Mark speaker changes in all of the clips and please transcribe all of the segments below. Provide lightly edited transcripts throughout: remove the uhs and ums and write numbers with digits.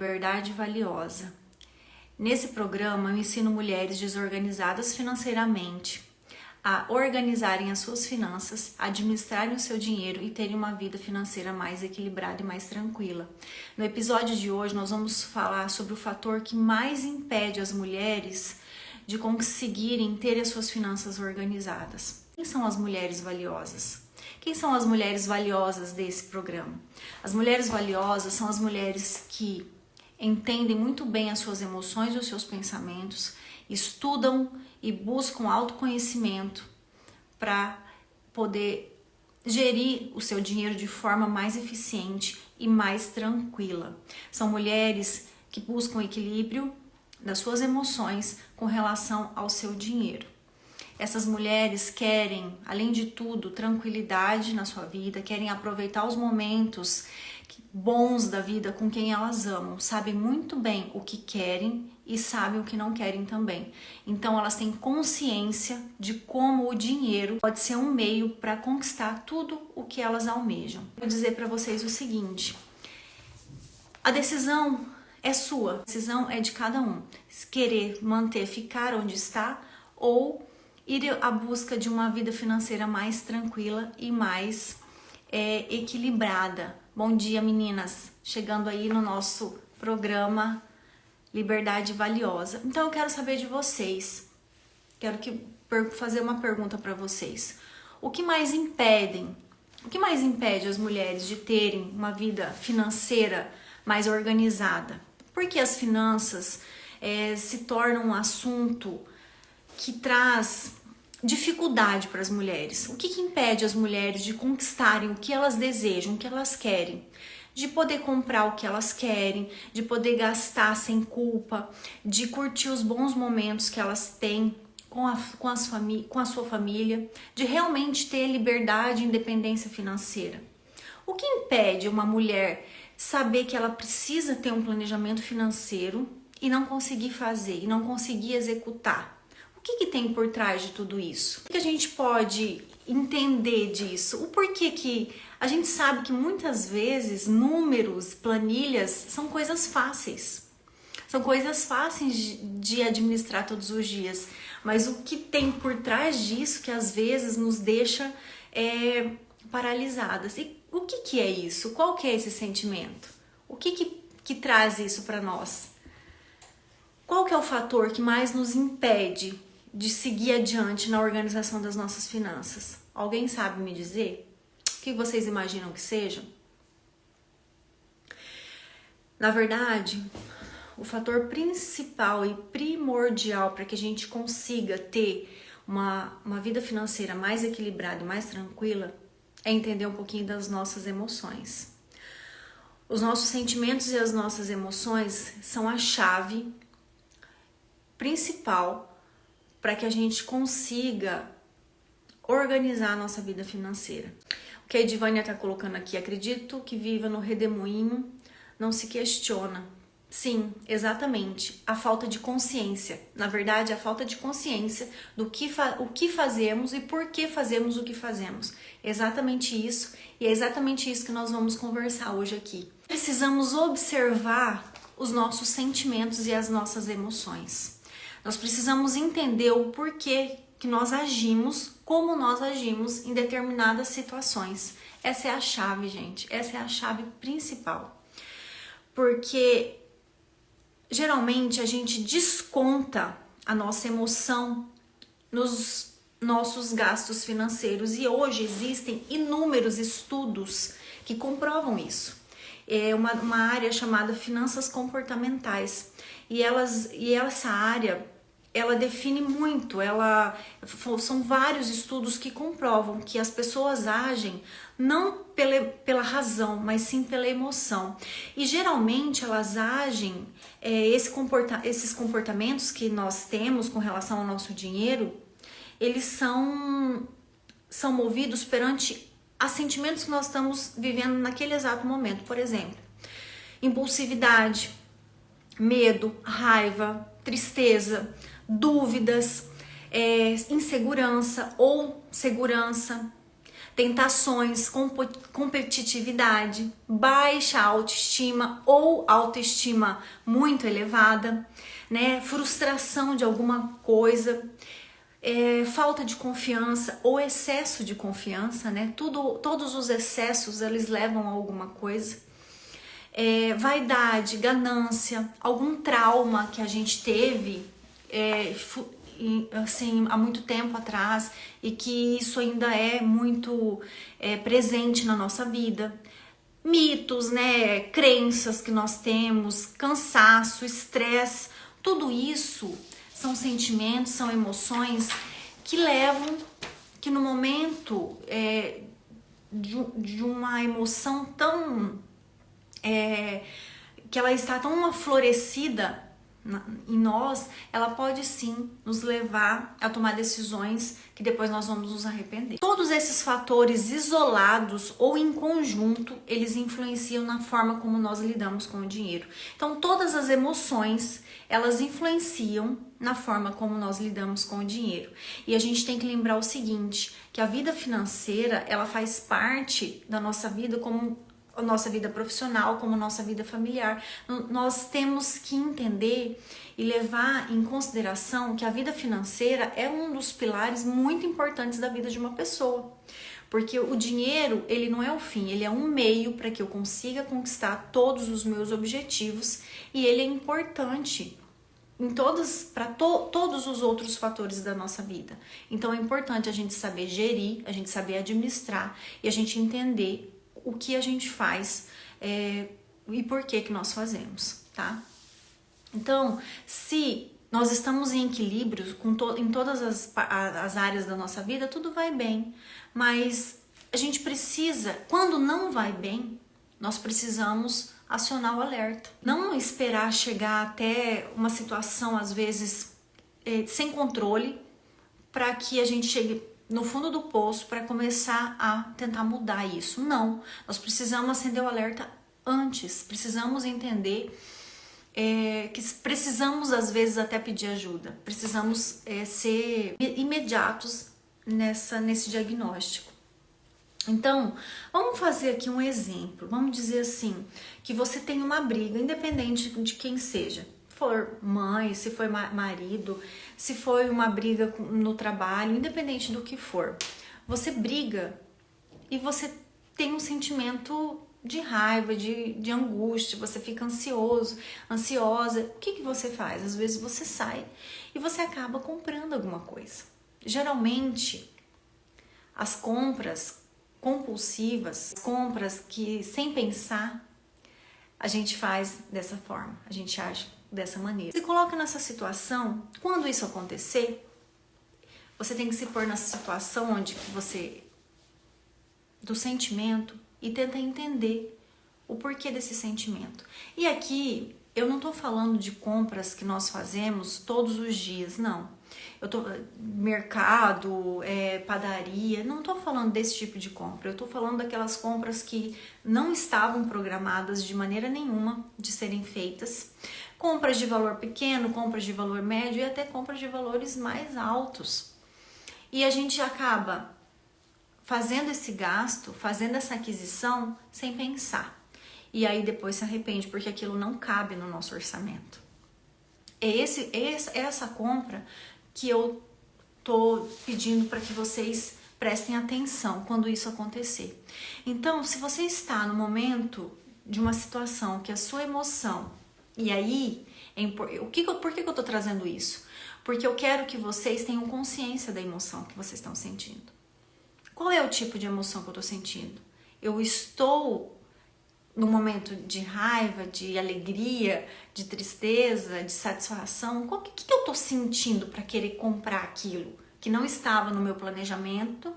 Speaker 1: Verdade valiosa. Nesse programa eu ensino mulheres desorganizadas financeiramente a organizarem as suas finanças, administrarem o seu dinheiro e terem uma vida financeira mais equilibrada e mais tranquila. No episódio de hoje nós vamos falar sobre o fator que mais impede as mulheres de conseguirem ter as suas finanças organizadas. Quem são as mulheres valiosas? Quem são as mulheres valiosas desse programa? As mulheres valiosas são as mulheres que entendem muito bem as suas emoções e os seus pensamentos, estudam e buscam autoconhecimento para poder gerir o seu dinheiro de forma mais eficiente e mais tranquila. São mulheres que buscam equilíbrio das suas emoções com relação ao seu dinheiro. Essas mulheres querem, além de tudo, tranquilidade na sua vida, querem aproveitar os momentos bons da vida com quem elas amam, sabem muito bem o que querem e sabem o que não querem também. Então elas têm consciência de como o dinheiro pode ser um meio para conquistar tudo o que elas almejam. Vou dizer para vocês o seguinte: a decisão é sua, a decisão é de cada um. Querer manter, ficar onde está ou ir à busca de uma vida financeira mais tranquila e mais equilibrada. Bom dia, meninas! Chegando aí no nosso programa Liberdade Valiosa. Então eu quero saber de vocês, fazer uma pergunta para vocês. O que mais impede as mulheres de terem uma vida financeira mais organizada? Por que as finanças se tornam um assunto que traz dificuldade para as mulheres? O que impede as mulheres de conquistarem o que elas desejam, o que elas querem? De poder comprar o que elas querem, de poder gastar sem culpa, de curtir os bons momentos que elas têm com a sua família, de realmente ter liberdade e independência financeira. O que impede uma mulher saber que ela precisa ter um planejamento financeiro e não conseguir fazer, e não conseguir executar? O que tem por trás de tudo isso? O que a gente pode entender disso? O porquê que a gente sabe que muitas vezes números, planilhas são coisas fáceis. São coisas fáceis de administrar todos os dias. Mas o que tem por trás disso que às vezes nos deixa paralisadas? E o que é isso? Qual que é esse sentimento? O que traz isso para nós? Qual que é o fator que mais nos impede de seguir adiante na organização das nossas finanças? Alguém sabe me dizer? O que vocês imaginam que seja? Na verdade, o fator principal e primordial para que a gente consiga ter uma vida financeira mais equilibrada e mais tranquila é entender um pouquinho das nossas emoções. Os nossos sentimentos e as nossas emoções são a chave principal para que a gente consiga organizar a nossa vida financeira. O que a Edivânia está colocando aqui: acredito que viva no redemoinho, não se questiona. Sim, exatamente, a falta de consciência. Na verdade, a falta de consciência do o que fazemos e por que fazemos o que fazemos. Exatamente isso, e é exatamente isso que nós vamos conversar hoje aqui. Precisamos observar os nossos sentimentos e as nossas emoções. Nós precisamos entender o porquê que nós agimos, como nós agimos em determinadas situações. Essa é a chave, gente. Essa é a chave principal. Porque geralmente a gente desconta a nossa emoção nos nossos gastos financeiros. E hoje existem inúmeros estudos que comprovam isso. É uma área chamada finanças comportamentais. E essa área, ela define muito, são vários estudos que comprovam que as pessoas agem não pela razão, mas sim pela emoção. E geralmente elas agem, esses comportamentos que nós temos com relação ao nosso dinheiro, eles são movidos perante a sentimentos que nós estamos vivendo naquele exato momento. Por exemplo, impulsividade, medo, raiva, tristeza, dúvidas, insegurança ou segurança. tentações, competitividade, baixa autoestima ou autoestima muito elevada, né? Frustração de alguma coisa, falta de confiança ou excesso de confiança, né? Todos os excessos eles levam a alguma coisa. Vaidade, ganância, algum trauma que a gente teve assim, há muito tempo atrás e que isso ainda é muito presente na nossa vida. Mitos, né? Crenças que nós temos, cansaço, estresse, tudo isso são sentimentos, são emoções que levam, que no momento de uma emoção tão que ela está tão aflorescida em nós, ela pode sim nos levar a tomar decisões que depois nós vamos nos arrepender. Todos esses fatores isolados ou em conjunto, eles influenciam na forma como nós lidamos com o dinheiro. Então, todas as emoções, elas influenciam na forma como nós lidamos com o dinheiro. E a gente tem que lembrar o seguinte, que a vida financeira, ela faz parte da nossa vida como a nossa vida profissional, como a nossa vida familiar. Nós temos que entender e levar em consideração que a vida financeira é um dos pilares muito importantes da vida de uma pessoa. Porque o dinheiro, ele não é o fim, ele é um meio para que eu consiga conquistar todos os meus objetivos e ele é importante para todos os outros fatores da nossa vida. Então é importante a gente saber gerir, a gente saber administrar e a gente entender o que a gente faz e por que nós fazemos, tá? Então, se nós estamos em equilíbrio em todas as áreas da nossa vida, tudo vai bem. Mas a gente precisa, quando não vai bem, nós precisamos acionar o alerta. Não esperar chegar até uma situação, às vezes, sem controle, para que a gente chegue no fundo do poço para começar a tentar mudar isso. Não, nós precisamos acender o alerta antes, precisamos entender que precisamos às vezes até pedir ajuda, precisamos ser imediatos nesse diagnóstico. Então, vamos fazer aqui um exemplo, vamos dizer assim, que você tem uma briga, independente de quem seja, for mãe, se foi marido, se foi uma briga no trabalho, independente do que for, você briga e você tem um sentimento de raiva, de angústia, você fica ansiosa. O que você faz? Às vezes você sai e você acaba comprando alguma coisa. Geralmente, as compras compulsivas, compras que sem pensar, a gente faz dessa forma, a gente age dessa maneira. Se coloca nessa situação, quando isso acontecer, você tem que se pôr nessa situação onde você, do sentimento, e tenta entender o porquê desse sentimento. E aqui, eu não tô falando de compras que nós fazemos todos os dias, não. Eu tô mercado, padaria, não tô falando desse tipo de compra. Eu tô falando daquelas compras que não estavam programadas de maneira nenhuma de serem feitas. Compras de valor pequeno, compras de valor médio e até compras de valores mais altos. E a gente acaba fazendo esse gasto, fazendo essa aquisição sem pensar. E aí depois se arrepende porque aquilo não cabe no nosso orçamento. É essa compra que eu tô pedindo para que vocês prestem atenção quando isso acontecer. Então, se você está no momento de uma situação que a sua emoção, e aí, por que eu tô trazendo isso? Porque eu quero que vocês tenham consciência da emoção que vocês estão sentindo. Qual é o tipo de emoção que eu tô sentindo? Eu estou no momento de raiva, de alegria, de tristeza, de satisfação? O que eu tô sentindo para querer comprar aquilo que não estava no meu planejamento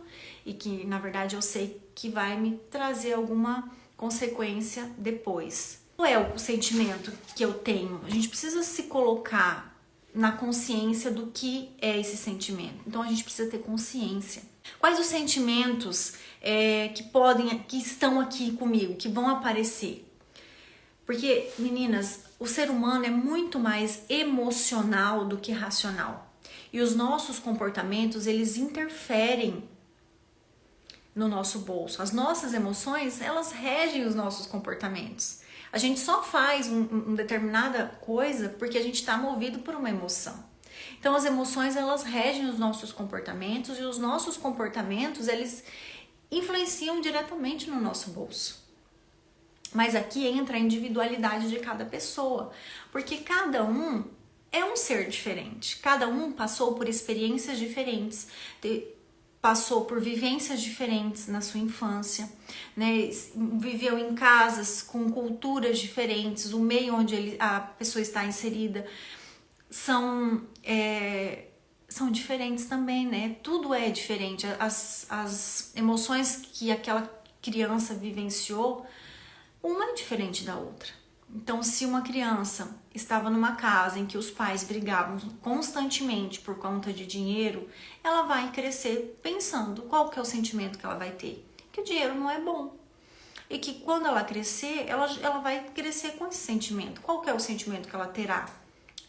Speaker 1: e que, na verdade, eu sei que vai me trazer alguma consequência depois? Qual é o sentimento que eu tenho? A gente precisa se colocar na consciência do que é esse sentimento. Então, a gente precisa ter consciência. Quais os sentimentos que estão aqui comigo, que vão aparecer? Porque, meninas, o ser humano é muito mais emocional do que racional. E os nossos comportamentos, eles interferem no nosso bolso. As nossas emoções, elas regem os nossos comportamentos. A gente só faz uma determinada coisa porque a gente está movido por uma emoção. Então as emoções, elas regem os nossos comportamentos, e os nossos comportamentos, eles influenciam diretamente no nosso bolso. Mas aqui entra a individualidade de cada pessoa, porque cada um é um ser diferente, cada um passou por experiências diferentes, passou por vivências diferentes na sua infância, né? Viveu em casas com culturas diferentes, o meio onde a pessoa está inserida são diferentes também, né? Tudo é diferente, as emoções que aquela criança vivenciou, uma é diferente da outra. Então, se uma criança estava numa casa em que os pais brigavam constantemente por conta de dinheiro, ela vai crescer pensando qual que é o sentimento que ela vai ter. Que o dinheiro não é bom. E que quando ela crescer, ela vai crescer com esse sentimento. Qual que é o sentimento que ela terá?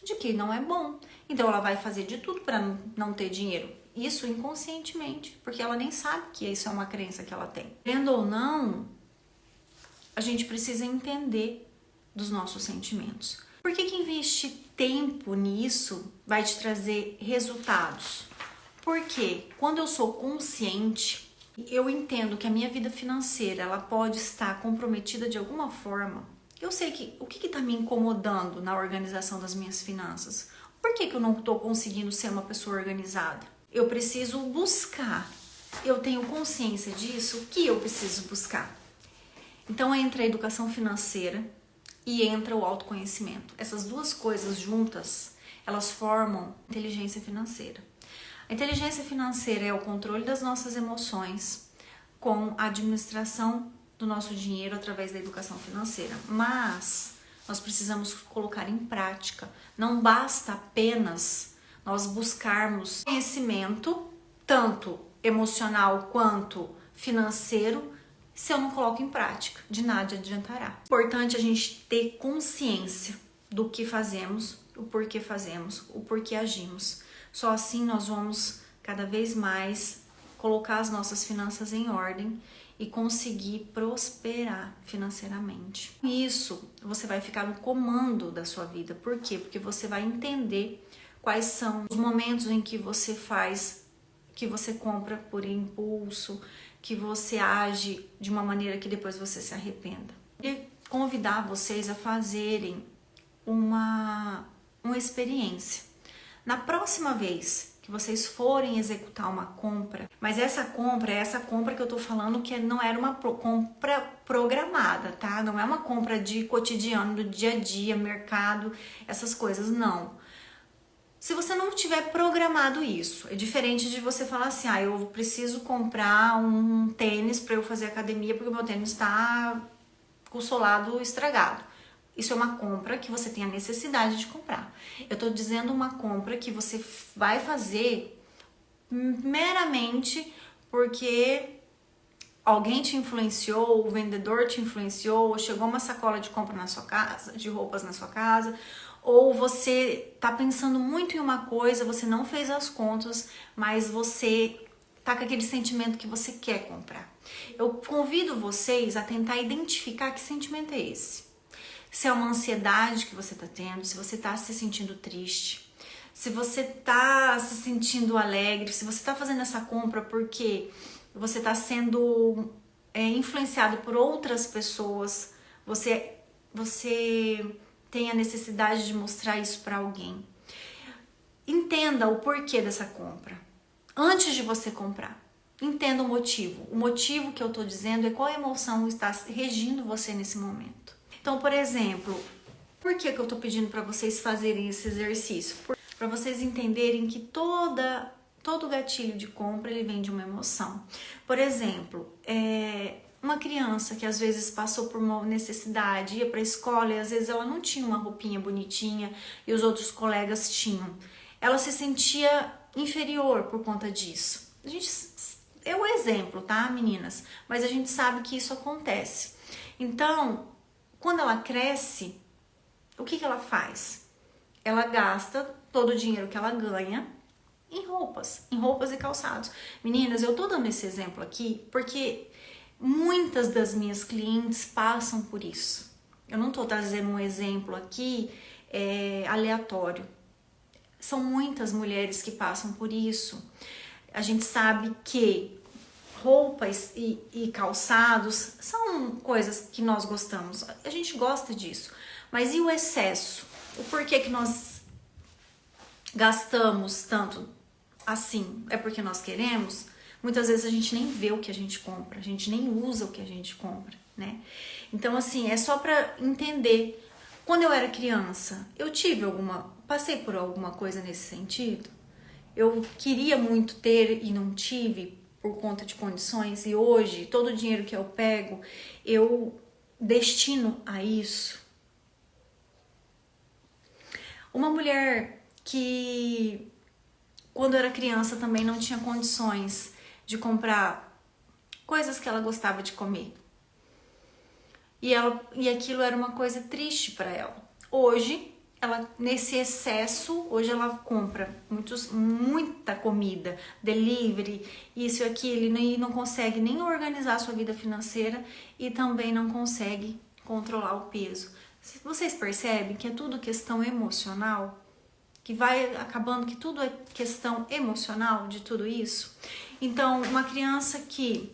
Speaker 1: De que não é bom. Então, ela vai fazer de tudo para não ter dinheiro. Isso inconscientemente, porque ela nem sabe que isso é uma crença que ela tem. Querendo ou não, a gente precisa entender dos nossos sentimentos. Por que investir tempo nisso vai te trazer resultados? Porque quando eu sou consciente, eu entendo que a minha vida financeira, ela pode estar comprometida de alguma forma. Eu sei que o que está me incomodando na organização das minhas finanças. Por que eu não estou conseguindo ser uma pessoa organizada? Eu preciso buscar. Eu tenho consciência disso, o que eu preciso buscar? Então entra a educação financeira e entra o autoconhecimento. Essas duas coisas juntas, elas formam inteligência financeira. A inteligência financeira é o controle das nossas emoções com a administração do nosso dinheiro através da educação financeira. Mas nós precisamos colocar em prática. Não basta apenas nós buscarmos conhecimento, tanto emocional quanto financeiro, se eu não coloco em prática, de nada adiantará. Importante a gente ter consciência do que fazemos, o porquê agimos. Só assim nós vamos cada vez mais colocar as nossas finanças em ordem e conseguir prosperar financeiramente. Isso você vai ficar no comando da sua vida. Por quê? Porque você vai entender quais são os momentos em que você compra por impulso, que você age de uma maneira que depois você se arrependa. E convidar vocês a fazerem uma experiência. Na próxima vez que vocês forem executar uma compra, mas essa compra que eu tô falando que não era uma compra programada, tá? Não é uma compra de cotidiano, do dia a dia, mercado, essas coisas, não. Se você não tiver programado isso, é diferente de você falar assim, eu preciso comprar um tênis para eu fazer academia porque o meu tênis está com o solado estragado. Isso é uma compra que você tem a necessidade de comprar. Eu tô dizendo uma compra que você vai fazer meramente porque alguém te influenciou, o vendedor te influenciou, ou chegou uma sacola de compra na sua casa, de roupas na sua casa, ou você tá pensando muito em uma coisa, você não fez as contas, mas você tá com aquele sentimento que você quer comprar. Eu convido vocês a tentar identificar que sentimento é esse. Se é uma ansiedade que você tá tendo, se você tá se sentindo triste, se você tá se sentindo alegre, se você tá fazendo essa compra porque você tá sendo influenciado por outras pessoas, você tem a necessidade de mostrar isso para alguém. Entenda o porquê dessa compra. Antes de você comprar, entenda o motivo. O motivo que eu tô dizendo é qual emoção está regindo você nesse momento. Então, por exemplo, por que eu tô pedindo para vocês fazerem esse exercício? Para vocês entenderem que todo gatilho de compra ele vem de uma emoção. Por exemplo, uma criança que às vezes passou por uma necessidade, ia para a escola e às vezes ela não tinha uma roupinha bonitinha e os outros colegas tinham. Ela se sentia inferior por conta disso. É um exemplo, tá, meninas? Mas a gente sabe que isso acontece. Então, quando ela cresce, o que ela faz? Ela gasta todo o dinheiro que ela ganha em roupas e calçados. Meninas, eu tô dando esse exemplo aqui porque muitas das minhas clientes passam por isso. Eu não tô trazendo um exemplo aqui aleatório. São muitas mulheres que passam por isso. A gente sabe que roupas e calçados são coisas que nós gostamos. A gente gosta disso. Mas e o excesso? O porquê que nós gastamos tanto assim? É porque nós queremos? Muitas vezes a gente nem vê o que a gente compra, a gente nem usa o que a gente compra, né? Então, assim, é só pra entender. Quando eu era criança, eu passei por alguma coisa nesse sentido? Eu queria muito ter e não tive por conta de condições, e hoje todo o dinheiro que eu pego, eu destino a isso. Uma mulher que, quando era criança, também não tinha condições de comprar coisas que ela gostava de comer. E aquilo era uma coisa triste para ela. Hoje, nesse excesso, hoje ela compra muita comida, delivery, isso e aquilo, e não consegue nem organizar a sua vida financeira e também não consegue controlar o peso. Vocês percebem que é tudo questão emocional? Que vai acabando que tudo é questão emocional de tudo isso? Então, uma criança que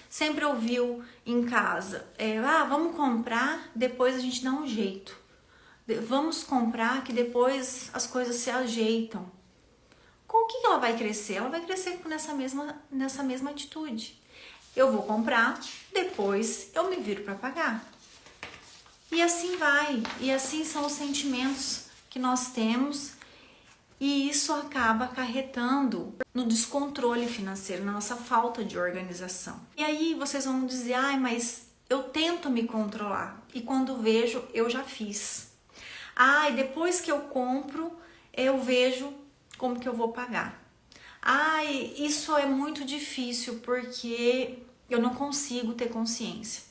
Speaker 1: sempre ouviu em casa, vamos comprar, depois a gente dá um jeito. Vamos comprar que depois as coisas se ajeitam. Com o que ela vai crescer? Ela vai crescer nessa mesma atitude. Eu vou comprar, depois eu me viro para pagar. E assim vai. E assim são os sentimentos que nós temos. E isso acaba acarretando no descontrole financeiro, na nossa falta de organização. E aí vocês vão dizer, mas eu tento me controlar. E quando vejo, eu já fiz. E depois que eu compro, eu vejo como que eu vou pagar. Isso é muito difícil porque eu não consigo ter consciência.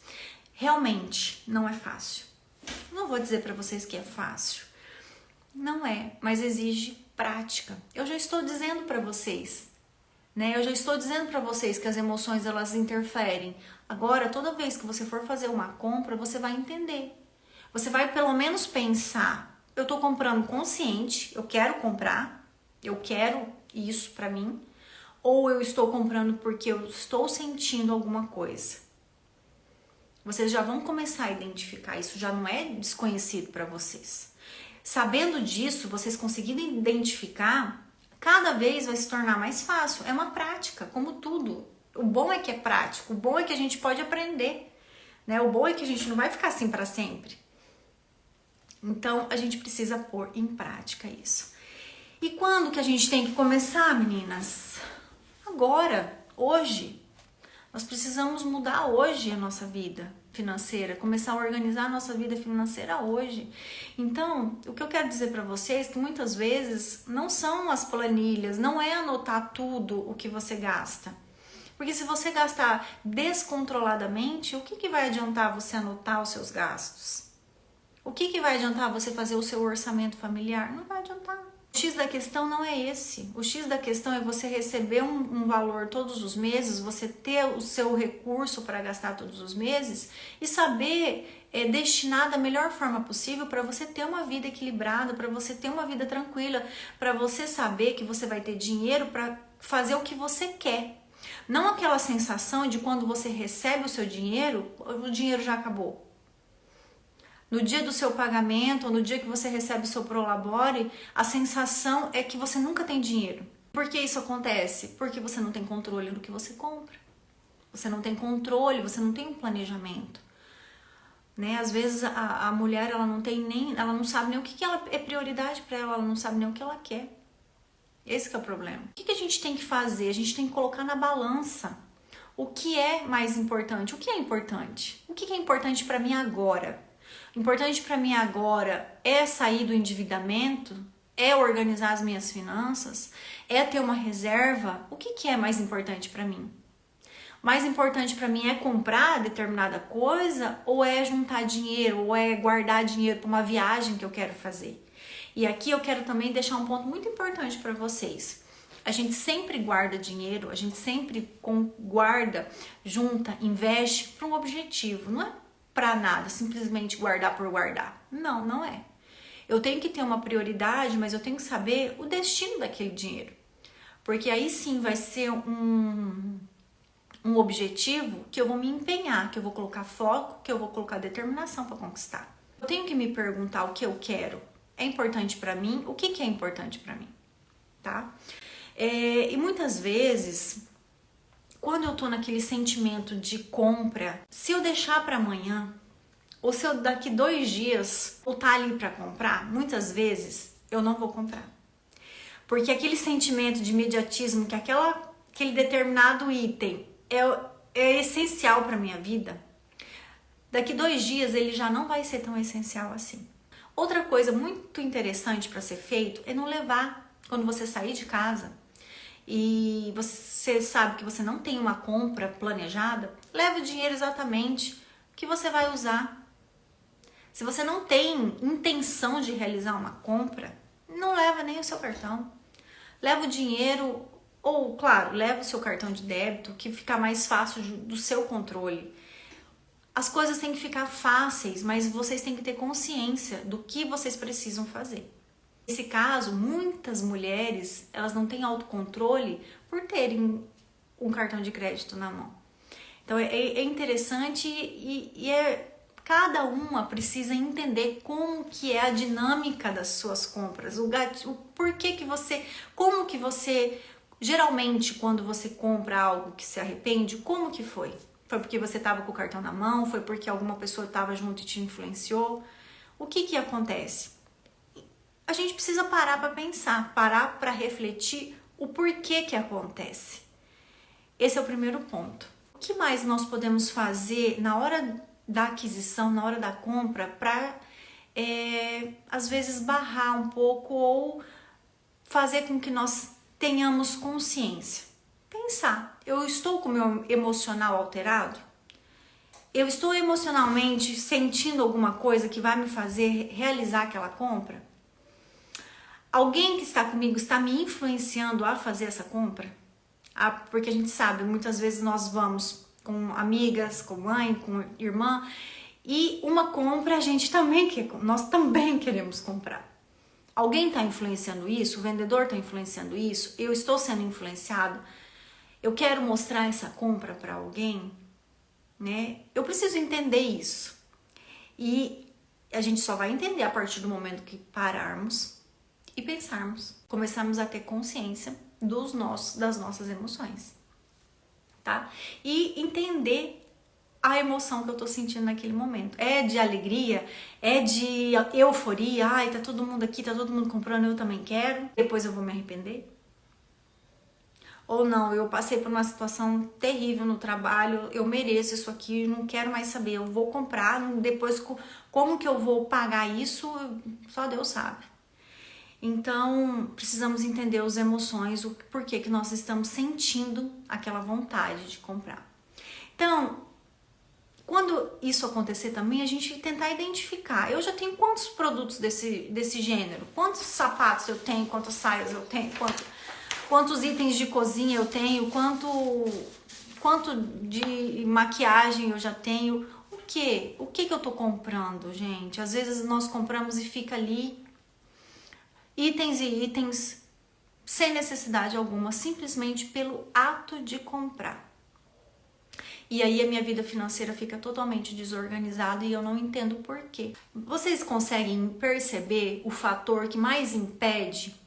Speaker 1: Realmente, não é fácil. Não vou dizer para vocês que é fácil. Não é, mas exige prática. Eu já estou dizendo para vocês, né? Eu já estou dizendo para vocês que as emoções elas interferem. Agora, toda vez que você for fazer uma compra, você vai entender. Você vai pelo menos pensar, eu estou comprando consciente, eu quero comprar, eu quero isso para mim, ou eu estou comprando porque eu estou sentindo alguma coisa. Vocês já vão começar a identificar, isso já não é desconhecido para vocês. Sabendo disso, vocês conseguindo identificar, cada vez vai se tornar mais fácil. É uma prática, como tudo. O bom é que é prático, o bom é que a gente pode aprender, né? O bom é que a gente não vai ficar assim para sempre. Então, a gente precisa pôr em prática isso. E quando que a gente tem que começar, meninas? Agora, hoje. Nós precisamos mudar hoje a nossa vida financeira, começar a organizar a nossa vida financeira hoje. Então, o que eu quero dizer para vocês é que muitas vezes não são as planilhas, não é anotar tudo o que você gasta. Porque se você gastar descontroladamente, o que vai adiantar você anotar os seus gastos? O que vai adiantar você fazer o seu orçamento familiar? Não vai adiantar. O X da questão não é esse. O X da questão é você receber um valor todos os meses, você ter o seu recurso para gastar todos os meses e saber destinar da melhor forma possível para você ter uma vida equilibrada, para você ter uma vida tranquila, para você saber que você vai ter dinheiro para fazer o que você quer. Não aquela sensação de quando você recebe o seu dinheiro, o dinheiro já acabou. No dia do seu pagamento, ou no dia que você recebe o seu prolabore, a sensação é que você nunca tem dinheiro. Por que isso acontece? Porque você não tem controle do que você compra. Você não tem controle, você não tem um planejamento. Né? Às vezes a mulher ela não sabe nem o que ela é prioridade para ela, ela não sabe nem o que ela quer. Esse que é o problema. O que a gente tem que fazer? A gente tem que colocar na balança o que é mais importante. O que é importante? O que é importante para mim agora? Importante para mim agora é sair do endividamento, é organizar as minhas finanças, é ter uma reserva. O que é mais importante para mim? Mais importante para mim é comprar determinada coisa ou é juntar dinheiro ou é guardar dinheiro para uma viagem que eu quero fazer? E aqui eu quero também deixar um ponto muito importante para vocês. A gente sempre guarda dinheiro, a gente sempre guarda, junta, investe para um objetivo. Não é para nada, simplesmente guardar por guardar. Não, não é. Eu tenho que ter uma prioridade, mas eu tenho que saber o destino daquele dinheiro. Porque aí sim vai ser um objetivo que eu vou me empenhar, que eu vou colocar foco, que eu vou colocar determinação para conquistar. Eu tenho que me perguntar o que eu quero. É importante para mim? O que é importante para mim? Tá? E muitas vezes, quando eu tô naquele sentimento de compra, se eu deixar para amanhã, ou se eu daqui 2 dias voltar ali para comprar, muitas vezes eu não vou comprar. Porque aquele sentimento de imediatismo, que aquele determinado item é essencial para minha vida, daqui 2 dias ele já não vai ser tão essencial assim. Outra coisa muito interessante para ser feito é não levar, quando você sair de casa e você sabe que você não tem uma compra planejada, leve o dinheiro exatamente que você vai usar. Se você não tem intenção de realizar uma compra, não leva nem o seu cartão. Leva o dinheiro, ou claro, leva o seu cartão de débito, que fica mais fácil do seu controle. As coisas têm que ficar fáceis, mas vocês têm que ter consciência do que vocês precisam fazer. Nesse caso, muitas mulheres, elas não têm autocontrole por terem um cartão de crédito na mão. Então é interessante cada uma precisa entender como que é a dinâmica das suas compras, o porquê que você, como que você, geralmente quando você compra algo que se arrepende, como que foi? Foi porque você estava com o cartão na mão? Foi porque alguma pessoa estava junto e te influenciou? O que acontece? A gente precisa parar para pensar, parar para refletir o porquê que acontece. Esse é o primeiro ponto. O que mais nós podemos fazer na hora da aquisição, na hora da compra, para às vezes barrar um pouco ou fazer com que nós tenhamos consciência? Pensar, eu estou com o meu emocional alterado? Eu estou emocionalmente sentindo alguma coisa que vai me fazer realizar aquela compra? Alguém que está comigo está me influenciando a fazer essa compra? Porque a gente sabe, muitas vezes nós vamos com amigas, com mãe, com irmã, e uma compra nós também queremos comprar. Alguém está influenciando isso? O vendedor está influenciando isso? Eu estou sendo influenciado? Eu quero mostrar essa compra para alguém, né? Eu preciso entender isso. E a gente só vai entender a partir do momento que pararmos e pensarmos, começarmos a ter consciência das nossas emoções, tá? E entender a emoção que eu tô sentindo naquele momento. É de alegria? É de euforia? Ai, tá todo mundo aqui, tá todo mundo comprando, eu também quero. Depois eu vou me arrepender? Ou não, eu passei por uma situação terrível no trabalho, eu mereço isso aqui, não quero mais saber, eu vou comprar, depois como que eu vou pagar isso, só Deus sabe. Então, precisamos entender as emoções, o porquê que nós estamos sentindo aquela vontade de comprar. Então, quando isso acontecer também, a gente tentar identificar. Eu já tenho quantos produtos desse gênero? Quantos sapatos eu tenho? Quantas saias eu tenho? Quantos itens de cozinha eu tenho? Quanto de maquiagem eu já tenho? O que eu tô comprando, gente? Às vezes nós compramos e fica ali itens e itens sem necessidade alguma, simplesmente pelo ato de comprar. E aí a minha vida financeira fica totalmente desorganizada e eu não entendo por quê. Vocês conseguem perceber o fator que mais impede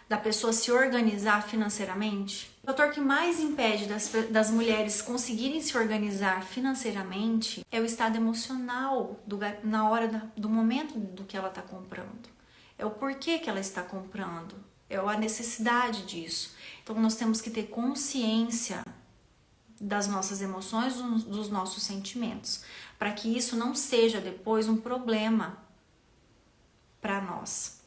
Speaker 1: da pessoa se organizar financeiramente? O fator que mais impede das mulheres conseguirem se organizar financeiramente é o estado emocional na hora do momento do que ela está comprando. É o porquê que ela está comprando, é a necessidade disso. Então nós temos que ter consciência das nossas emoções, dos nossos sentimentos, para que isso não seja depois um problema para nós.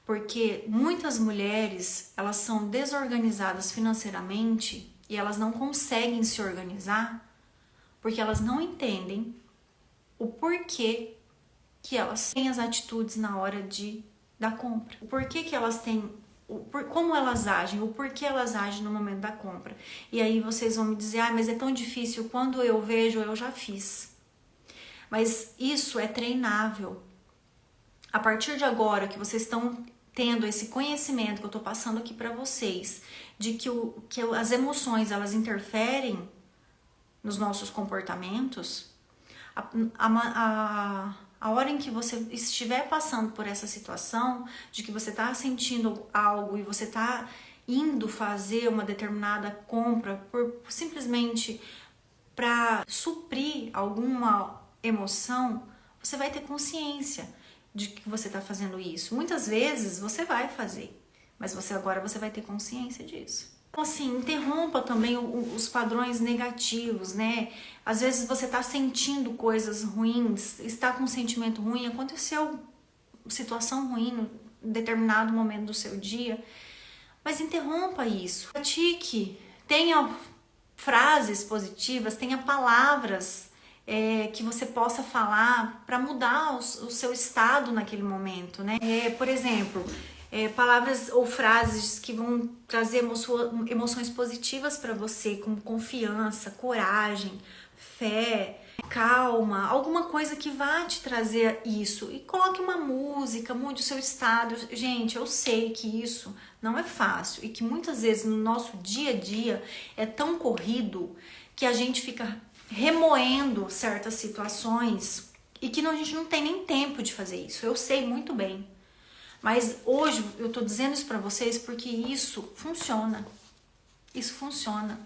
Speaker 1: Porque muitas mulheres, elas são desorganizadas financeiramente e elas não conseguem se organizar porque elas não entendem o porquê que elas têm as atitudes na hora da compra. O porquê que elas têm, como elas agem, o porquê elas agem no momento da compra. E aí vocês vão me dizer, mas é tão difícil, quando eu vejo, eu já fiz. Mas isso é treinável. A partir de agora que vocês estão tendo esse conhecimento que eu estou passando aqui para vocês, de que as emoções, elas interferem nos nossos comportamentos, a hora em que você estiver passando por essa situação, de que você está sentindo algo e você está indo fazer uma determinada compra simplesmente para suprir alguma emoção, você vai ter consciência de que você está fazendo isso. Muitas vezes você vai fazer, mas agora você vai ter consciência disso. Então, assim, interrompa também os padrões negativos, né? Às vezes você está sentindo coisas ruins, está com um sentimento ruim, aconteceu situação ruim em determinado momento do seu dia, mas interrompa isso. Pratique, tenha frases positivas, tenha palavras que você possa falar para mudar o seu estado naquele momento, né? Por exemplo, palavras ou frases que vão trazer emoções positivas para você, como confiança, coragem, fé, calma, alguma coisa que vá te trazer isso. E coloque uma música, mude o seu estado. Gente, eu sei que isso não é fácil e que muitas vezes no nosso dia a dia é tão corrido que a gente fica remoendo certas situações e que a gente não tem nem tempo de fazer isso. Eu sei muito bem. Mas hoje eu tô dizendo isso pra vocês porque isso funciona. Isso funciona,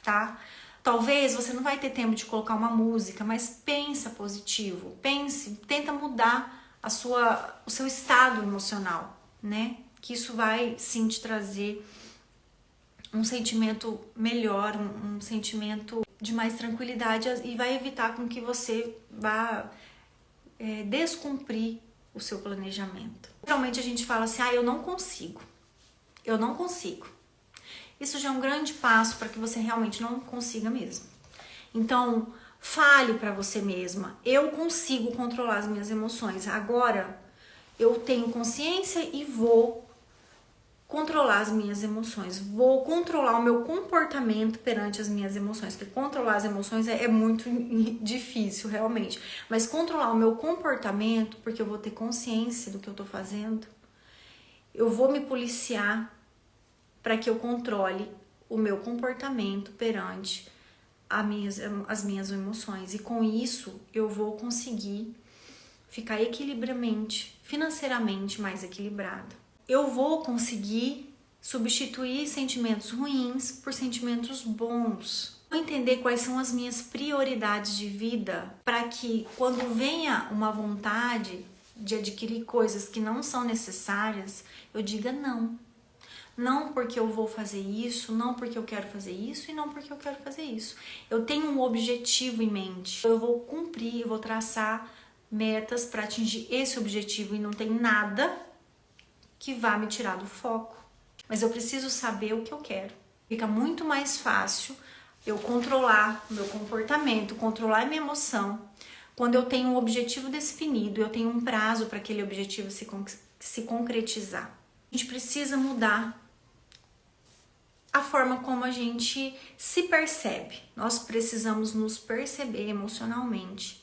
Speaker 1: tá? Talvez você não vai ter tempo de colocar uma música, mas pensa positivo. Pense, tenta mudar o seu estado emocional, né? Que isso vai sim te trazer um sentimento melhor, um sentimento de mais tranquilidade e vai evitar com que você vá descumprir o seu planejamento. Geralmente a gente fala assim, eu não consigo. Eu não consigo. Isso já é um grande passo para que você realmente não consiga mesmo. Então, fale para você mesma, eu consigo controlar as minhas emoções. Agora, eu tenho consciência e vou controlar as minhas emoções. Vou controlar o meu comportamento perante as minhas emoções. Porque controlar as emoções é muito difícil, realmente. Mas controlar o meu comportamento, porque eu vou ter consciência do que eu tô fazendo. Eu vou me policiar para que eu controle o meu comportamento perante as minhas emoções. E com isso, eu vou conseguir ficar financeiramente mais equilibrada. Eu vou conseguir substituir sentimentos ruins por sentimentos bons. Vou entender quais são as minhas prioridades de vida para que quando venha uma vontade de adquirir coisas que não são necessárias, eu diga não. Não porque eu vou fazer isso, não porque eu quero fazer isso e não porque eu quero fazer isso. Eu tenho um objetivo em mente. Eu vou cumprir, eu vou traçar metas para atingir esse objetivo e não tem nada que vá me tirar do foco. Mas eu preciso saber o que eu quero. Fica muito mais fácil eu controlar o meu comportamento, controlar a minha emoção, quando eu tenho um objetivo definido, eu tenho um prazo para aquele objetivo se concretizar. A gente precisa mudar a forma como a gente se percebe. Nós precisamos nos perceber emocionalmente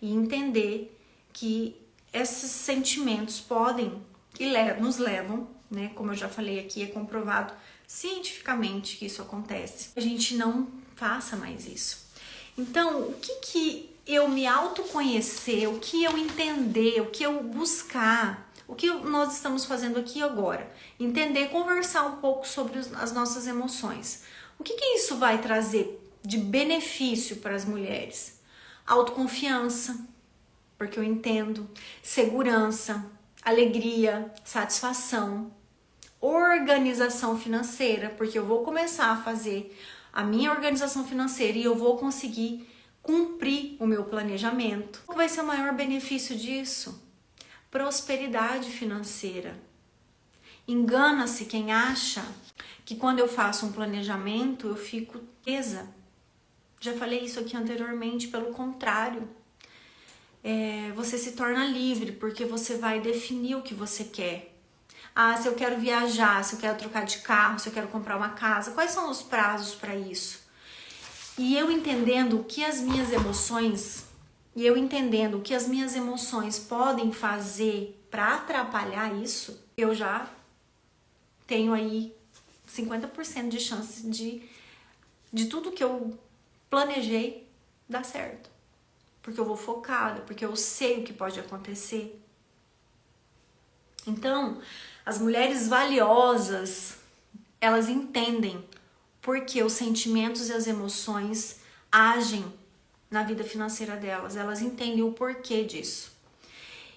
Speaker 1: e entender que esses sentimentos podem e nos levam, né? Como eu já falei aqui, é comprovado cientificamente que isso acontece. A gente não faça mais isso. Então, o que eu me autoconhecer, o que eu entender, o que eu buscar, o que nós estamos fazendo aqui agora? Entender, conversar um pouco sobre as nossas emoções. O que isso vai trazer de benefício para as mulheres? Autoconfiança, porque eu entendo, segurança, alegria, satisfação, organização financeira, porque eu vou começar a fazer a minha organização financeira e eu vou conseguir cumprir o meu planejamento. Qual vai ser o maior benefício disso? Prosperidade financeira. Engana-se quem acha que quando eu faço um planejamento eu fico presa. Já falei isso aqui anteriormente, pelo contrário. Você se torna livre, porque você vai definir o que você quer. Se eu quero viajar, se eu quero trocar de carro, se eu quero comprar uma casa, quais são os prazos para isso? E eu entendendo o que as minhas emoções, podem fazer para atrapalhar isso, eu já tenho aí 50% de chance de tudo que eu planejei dar certo. Porque eu vou focada, porque eu sei o que pode acontecer. Então, as mulheres valiosas, elas entendem porque os sentimentos e as emoções agem na vida financeira delas. Elas entendem o porquê disso.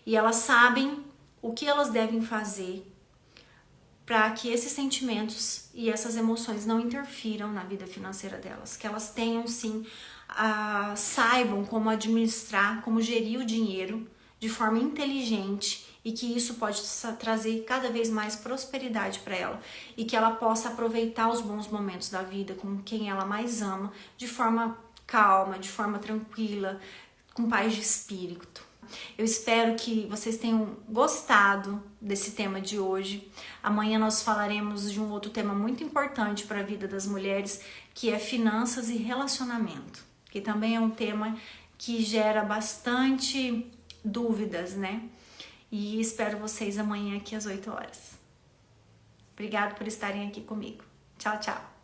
Speaker 1: E elas sabem o que elas devem fazer para que esses sentimentos e essas emoções não interfiram na vida financeira delas. Que elas tenham, sim, saibam como administrar, como gerir o dinheiro de forma inteligente, e que isso pode trazer cada vez mais prosperidade para ela, e que ela possa aproveitar os bons momentos da vida com quem ela mais ama, de forma calma, de forma tranquila, com paz de espírito. Eu espero que vocês tenham gostado desse tema de hoje. Amanhã nós falaremos de um outro tema muito importante para a vida das mulheres, que é finanças e relacionamento, que também é um tema que gera bastante dúvidas, né? E espero vocês amanhã aqui às 8 horas. Obrigada por estarem aqui comigo. Tchau, tchau!